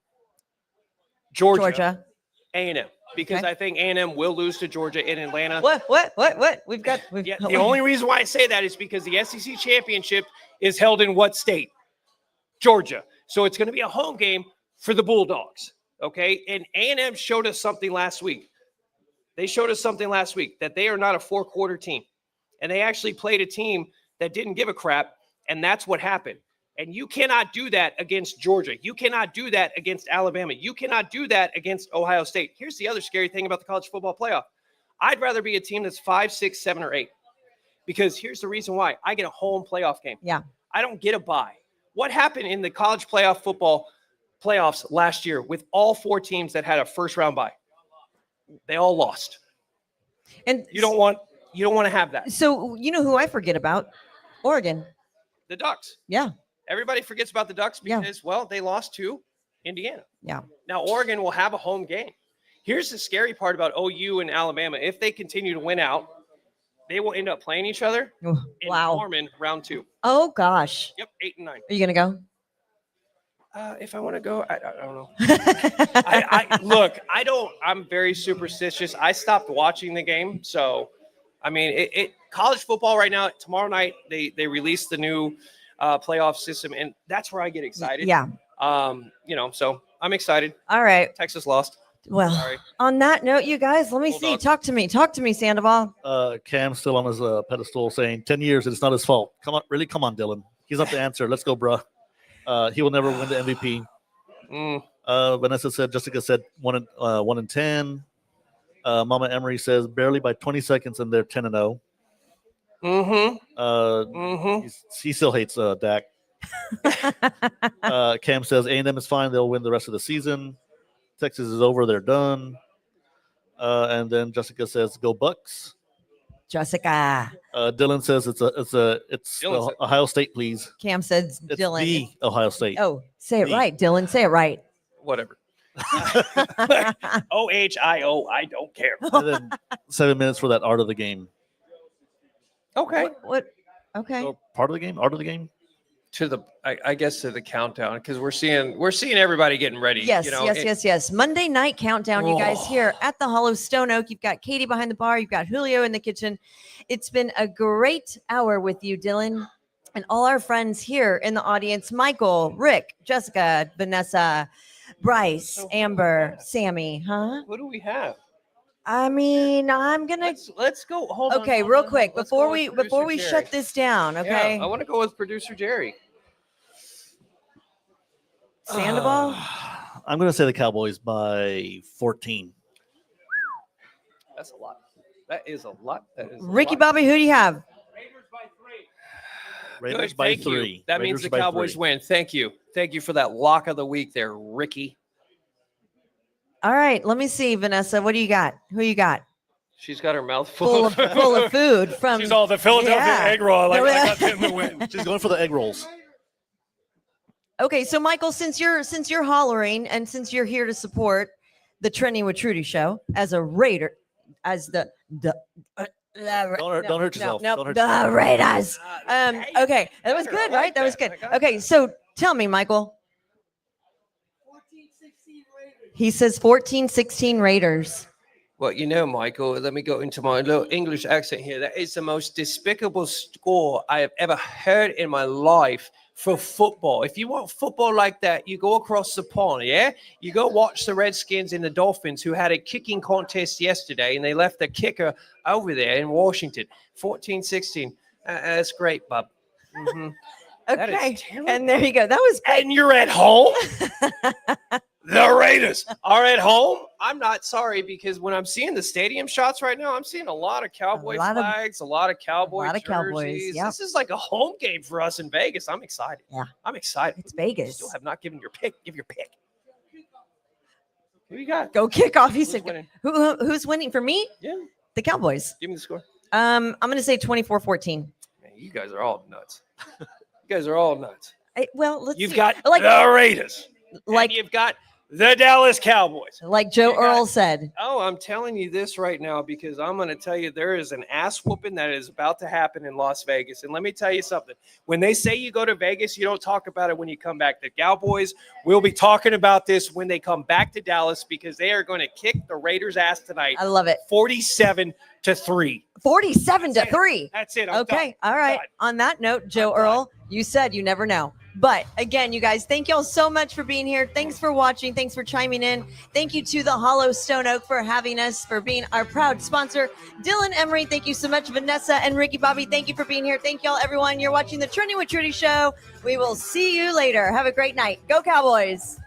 Georgia. A&M. Because Okay. I think A&M will lose to Georgia in Atlanta. What? We've got. Yeah, the only reason why I say that is because the SEC championship is held in what state? Georgia. So it's going to be a home game for the Bulldogs. Okay. And A&M showed us something last week. They showed us something last week that they are not a 4-quarter team. And they actually played a team that didn't give a crap. And that's what happened. And you cannot do that against Georgia. You cannot do that against Alabama. You cannot do that against Ohio State. Here's the other scary thing about the college football playoff. I'd rather be a team that's 5, 6, 7, or 8. Because here's the reason why. I get a home playoff game. Yeah. I don't get a bye. What happened in the college playoff football playoffs last year with all 4 teams that had a first-round bye? They all lost. And You don't want to have that. So you know who I forget about? Oregon. The Ducks. Yeah. Everybody forgets about the Ducks Yeah. because, well, they lost to Indiana. Yeah. Now, Oregon will have a home game. Here's the scary part about OU and Alabama. If they continue to win out, they will end up playing each other Oh, in wow. Norman round 2. Oh gosh. Yep, 8 and 9. Are you gonna go? If I want to go, I don't know. Look, I'm very superstitious. I stopped watching the game. So, I mean, college football right now, tomorrow night, they release the new playoff system, and that's where I get excited. Yeah. So I'm excited. All right. Texas lost. Well, Sorry. on that note, you guys, let me Hold see. on. Talk to me, Sandoval. Cam's still on his pedestal saying 10 years and it's not his fault. Come on, Dylan. He's not the answer. Let's go, bruh. He will never win the MVP. Vanessa said, Jessica said 1 in 10. Mama Emery says barely by 20 seconds and they're 10-0. He still hates Dak. Cam says A&M is fine. They'll win the rest of the season. Texas is over. They're done. And then Jessica says, "Go Bucks." Jessica. Dylan says it's Ohio State, please. Cam said It's Dylan. the Ohio State. Oh, say it The. right, Dylan. Say it right. Whatever. OHIO. I don't care. And then 7 minutes for that art of the game. Okay. What? Okay. So part of the game, art of the game. I guess to the countdown, because we're seeing everybody getting ready. Yes, yes. Monday night countdown, you guys, Oh. here at the Hollow Stone Oak. You've got Katie behind the bar. You've got Julio in the kitchen. It's been a great hour with you, Dylan, and all our friends here in the audience. Michael, Rick, Jessica, Vanessa, Bryce, Amber, Sammy. Huh? What do we have? I mean, I'm gonna. Let's go. Hold on. Okay, hold real on. quick Let's before go we with producer before we Jerry. shut this down. Okay, Yeah, I want to go with producer Jerry. Sandoval. I'm going to say the Cowboys by 14. That's a lot. That is a lot. That is a Ricky lot. Bobby, who do you have? Raiders Good, by thank 3. you. That means Raiders the by Cowboys 3. win. Thank you. Thank you for that lock of the week there, Ricky. All right, let me see, Vanessa. What do you got? Who you got? She's got her mouth Full of food from. She's all the Philadelphia Yeah. egg roll. I got them to win. She's going for the egg rolls. Okay, so Michael, since you're hollering and since you're here to support the Trending with Trudy show as a Raider, as the Don't hurt yourself. No, Don't hurt the yourself. Raiders. Okay, that was good, right? That was good. Okay, so tell me, Michael. He says 14-16 Raiders. Well, you know, Michael, let me go into my little English accent here. That is the most despicable score I have ever heard in my life for football. If you want football like that, you go across the pond, yeah? You go watch the Redskins and the Dolphins, who had a kicking contest yesterday, and they left the kicker over there in Washington. 14-16. That's great, bub. Mhm. That is Okay, terrible. and there you go. That was great. And you're at home? The Raiders are at home. I'm not sorry, because when I'm seeing the stadium shots right now, I'm seeing a lot of Cowboy flags, a lot of Cowboy Cowboys, jerseys. yep. This is like a home game for us in Vegas. I'm excited. Yeah. I'm excited. It's You Vegas. still have not given your pick. Give your pick. Who you got? Go kick off. He Who's said, winning? who's winning for me? Yeah. The Cowboys. Give me the score. I'm going to say 24-14. Man, you guys are all nuts. You guys are all nuts. Well, let's You've see. got like the Raiders. like And you've got the Dallas Cowboys. Joe you got- Earl said. Oh, I'm telling you this right now because I'm going to tell you there is an ass whooping that is about to happen in Las Vegas. And let me tell you something. When they say you go to Vegas, you don't talk about it when you come back. The Cowboys will be talking about this when they come back to Dallas because they are going to kick the Raiders' ass tonight. I love it. 47-3. 47-3. That's it. I'm Okay. done. All right. Done. On that note, Joe I'm done. Earl, you said you never know. But again, you guys, thank y'all so much for being here. Thanks for watching. Thanks for chiming in. Thank you to the Hollow Stone Oak for having us, for being our proud sponsor. Dylan Emery, thank you so much. Vanessa and Ricky Bobby, thank you for being here. Thank y'all, everyone. You're watching the Trending with Trudy show. We will see you later. Have a great night. Go Cowboys.